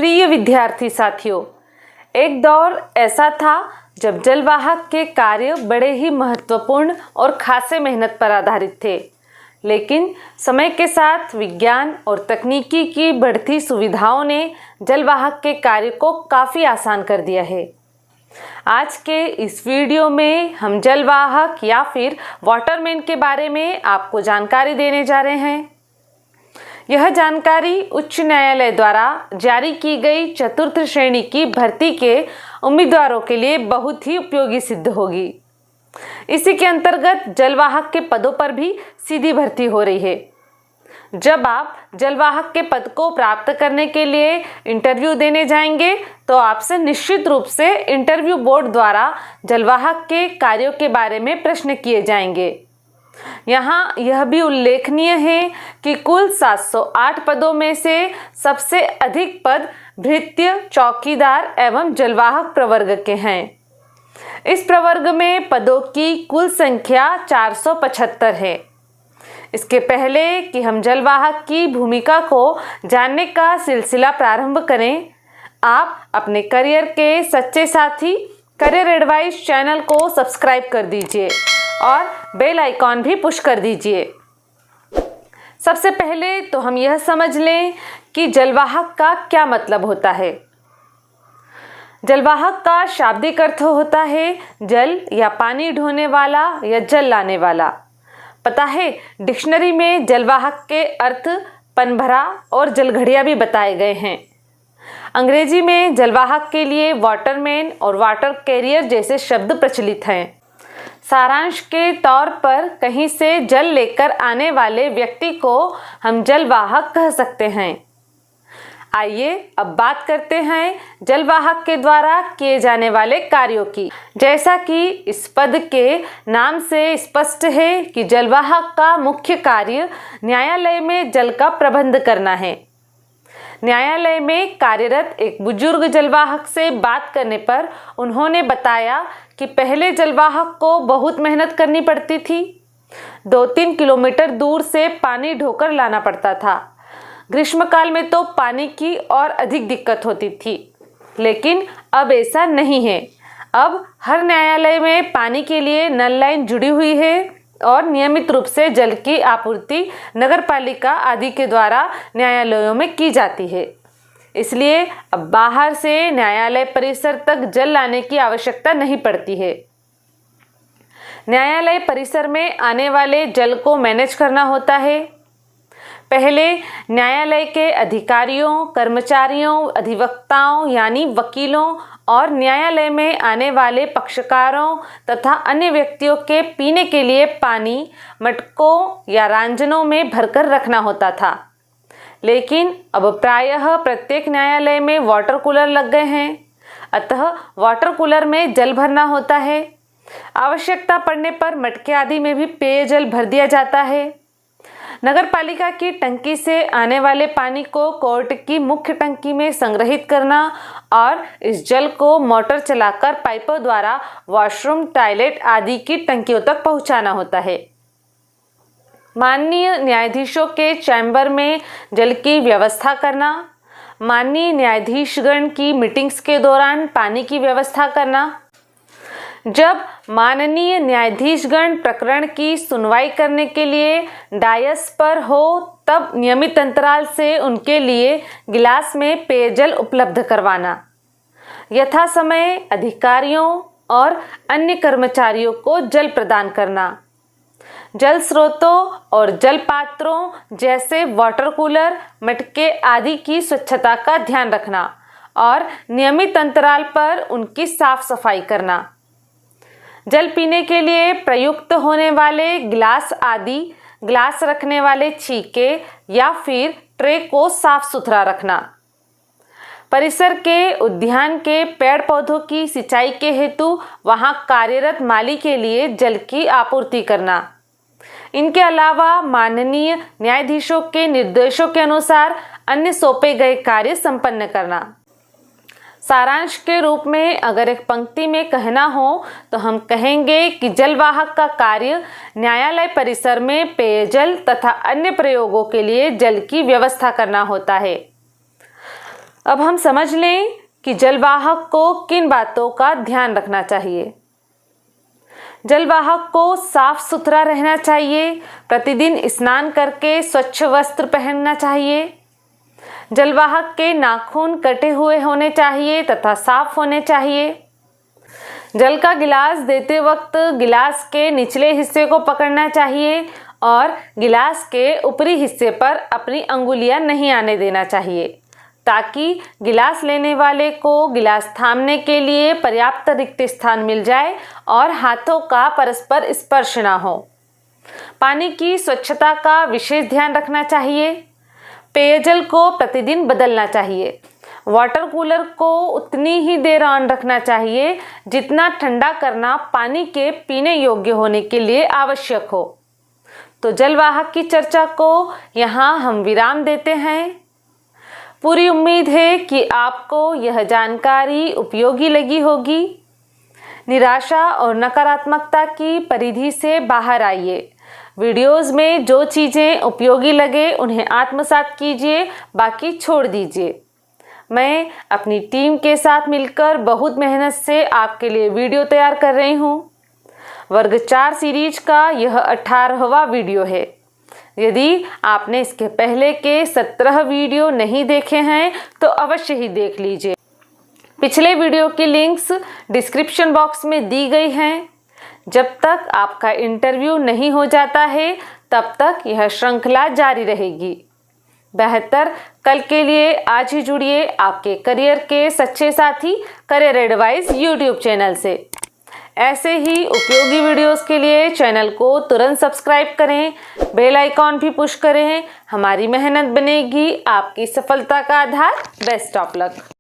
प्रिय विद्यार्थी साथियों, एक दौर ऐसा था जब जलवाहक के कार्य बड़े ही महत्वपूर्ण और खासे मेहनत पर आधारित थे। लेकिन समय के साथ विज्ञान और तकनीकी की बढ़ती सुविधाओं ने जलवाहक के कार्य को काफ़ी आसान कर दिया है। आज के इस वीडियो में हम जलवाहक या फिर वाटरमैन के बारे में आपको जानकारी देने जा रहे हैं। यह जानकारी उच्च न्यायालय द्वारा जारी की गई चतुर्थ श्रेणी की भर्ती के उम्मीदवारों के लिए बहुत ही उपयोगी सिद्ध होगी। इसी के अंतर्गत जलवाहक के पदों पर भी सीधी भर्ती हो रही है। जब आप जलवाहक के पद को प्राप्त करने के लिए इंटरव्यू देने जाएंगे तो आपसे निश्चित रूप से इंटरव्यू बोर्ड द्वारा जलवाहक के कार्यों के बारे में प्रश्न किए जाएंगे। यहाँ यह भी उल्लेखनीय है कि कुल 708 पदों में से सबसे अधिक पद भृत्य, चौकीदार एवं जलवाहक प्रवर्ग के हैं। इस प्रवर्ग में पदों की कुल संख्या 475 है। इसके पहले कि हम जलवाहक की भूमिका को जानने का सिलसिला प्रारंभ करें, आप अपने करियर के सच्चे साथी करियर एडवाइस चैनल को सब्सक्राइब कर दीजिए और बेल आइकॉन भी पुश कर दीजिए। सबसे पहले तो हम यह समझ लें कि जलवाहक का क्या मतलब होता है। जलवाहक का शाब्दिक अर्थ होता है जल या पानी ढोने वाला या जल लाने वाला। पता है, डिक्शनरी में जलवाहक के अर्थ पनभरा और जलघड़िया भी बताए गए हैं। अंग्रेजी में जलवाहक के लिए वाटरमैन और वाटर कैरियर जैसे शब्द प्रचलित हैं। सारांश के तौर पर कहीं से जल लेकर आने वाले व्यक्ति को हम जलवाहक कह सकते हैं। आइए अब बात करते हैं जलवाहक के द्वारा किए जाने वाले कार्यों की। जैसा कि इस पद के नाम से स्पष्ट है कि जलवाहक का मुख्य कार्य न्यायालय में जल का प्रबंध करना है। न्यायालय में कार्यरत एक बुजुर्ग जलवाहक से बात करने पर उन्होंने बताया कि पहले जलवाहक को बहुत मेहनत करनी पड़ती थी। 2-3 किलोमीटर दूर से पानी ढोकर लाना पड़ता था। ग्रीष्मकाल में तो पानी की और अधिक दिक्कत होती थी, लेकिन अब ऐसा नहीं है। अब हर न्यायालय में पानी के लिए नल लाइन जुड़ी हुई है और नियमित रूप से जल की आपूर्ति नगरपालिका आदि के द्वारा न्यायालयों में की जाती है। इसलिए अब बाहर से न्यायालय परिसर तक जल लाने की आवश्यकता नहीं पड़ती है। न्यायालय परिसर में आने वाले जल को मैनेज करना होता है। पहले न्यायालय के अधिकारियों, कर्मचारियों, अधिवक्ताओं यानी वकीलों और न्यायालय में आने वाले पक्षकारों तथा अन्य व्यक्तियों के पीने के लिए पानी मटकों या रांजनों में भरकर रखना होता था। लेकिन अब प्रायः प्रत्येक न्यायालय में वाटर कूलर लग गए हैं, अतः वाटर कूलर में जल भरना होता है। आवश्यकता पड़ने पर मटके आदि में भी पेयजल भर दिया जाता है। नगरपालिका की टंकी से आने वाले पानी को कोर्ट की मुख्य टंकी में संग्रहित करना और इस जल को मोटर चलाकर पाइपों द्वारा वॉशरूम, टॉयलेट आदि की टंकियों तक पहुंचाना होता है। माननीय न्यायाधीशों के चैम्बर में जल की व्यवस्था करना, माननीय न्यायाधीशगण की मीटिंग्स के दौरान पानी की व्यवस्था करना, जब माननीय न्यायाधीशगण प्रकरण की सुनवाई करने के लिए डायस पर हो तब नियमित अंतराल से उनके लिए गिलास में पेयजल उपलब्ध करवाना, यथा समय अधिकारियों और अन्य कर्मचारियों को जल प्रदान करना, जल स्रोतों और जल पात्रों जैसे वाटर कूलर, मटके आदि की स्वच्छता का ध्यान रखना और नियमित अंतराल पर उनकी साफ सफाई करना, जल पीने के लिए प्रयुक्त होने वाले गिलास आदि, गिलास रखने वाले छीके या फिर ट्रे को साफ सुथरा रखना, परिसर के उद्यान के पेड़ पौधों की सिंचाई के हेतु वहां कार्यरत माली के लिए जल की आपूर्ति करना। इनके अलावा माननीय न्यायाधीशों के निर्देशों के अनुसार अन्य सौंपे गए कार्य संपन्न करना। सारांश के रूप में अगर एक पंक्ति में कहना हो तो हम कहेंगे कि जलवाहक का कार्य न्यायालय परिसर में पेयजल तथा अन्य प्रयोगों के लिए जल की व्यवस्था करना होता है। अब हम समझ लें कि जलवाहक को किन बातों का ध्यान रखना चाहिए। जलवाहक को साफ सुथरा रहना चाहिए, प्रतिदिन स्नान करके स्वच्छ वस्त्र पहनना चाहिए। जलवाहक के नाखून कटे हुए होने चाहिए तथा साफ होने चाहिए। जल का गिलास देते वक्त गिलास के निचले हिस्से को पकड़ना चाहिए और गिलास के ऊपरी हिस्से पर अपनी अंगुलियां नहीं आने देना चाहिए, ताकि गिलास लेने वाले को गिलास थामने के लिए पर्याप्त रिक्त स्थान मिल जाए और हाथों का परस्पर स्पर्श ना हो। पानी की स्वच्छता का विशेष ध्यान रखना चाहिए। पेयजल को प्रतिदिन बदलना चाहिए। वाटर कूलर को उतनी ही देर ऑन रखना चाहिए जितना ठंडा करना पानी के पीने योग्य होने के लिए आवश्यक हो। तो जलवाहक की चर्चा को यहाँ हम विराम देते हैं। पूरी उम्मीद है कि आपको यह जानकारी उपयोगी लगी होगी। निराशा और नकारात्मकता की परिधि से बाहर आइए। वीडियोस में जो चीज़ें उपयोगी लगे उन्हें आत्मसात कीजिए, बाकी छोड़ दीजिए। मैं अपनी टीम के साथ मिलकर बहुत मेहनत से आपके लिए वीडियो तैयार कर रही हूँ। वर्ग 4 सीरीज का यह 18वां वीडियो है। यदि आपने इसके पहले के 17 वीडियो नहीं देखे हैं तो अवश्य ही देख लीजिए। पिछले वीडियो की लिंक्स डिस्क्रिप्शन बॉक्स में दी गई हैं। जब तक आपका इंटरव्यू नहीं हो जाता है तब तक यह श्रृंखला जारी रहेगी। बेहतर कल के लिए आज ही जुड़िए आपके करियर के सच्चे साथी करियर एडवाइस यूट्यूब चैनल से। ऐसे ही उपयोगी वीडियोस के लिए चैनल को तुरंत सब्सक्राइब करें, बेल आइकॉन भी पुश करें। हमारी मेहनत बनेगी आपकी सफलता का आधार। Best of luck.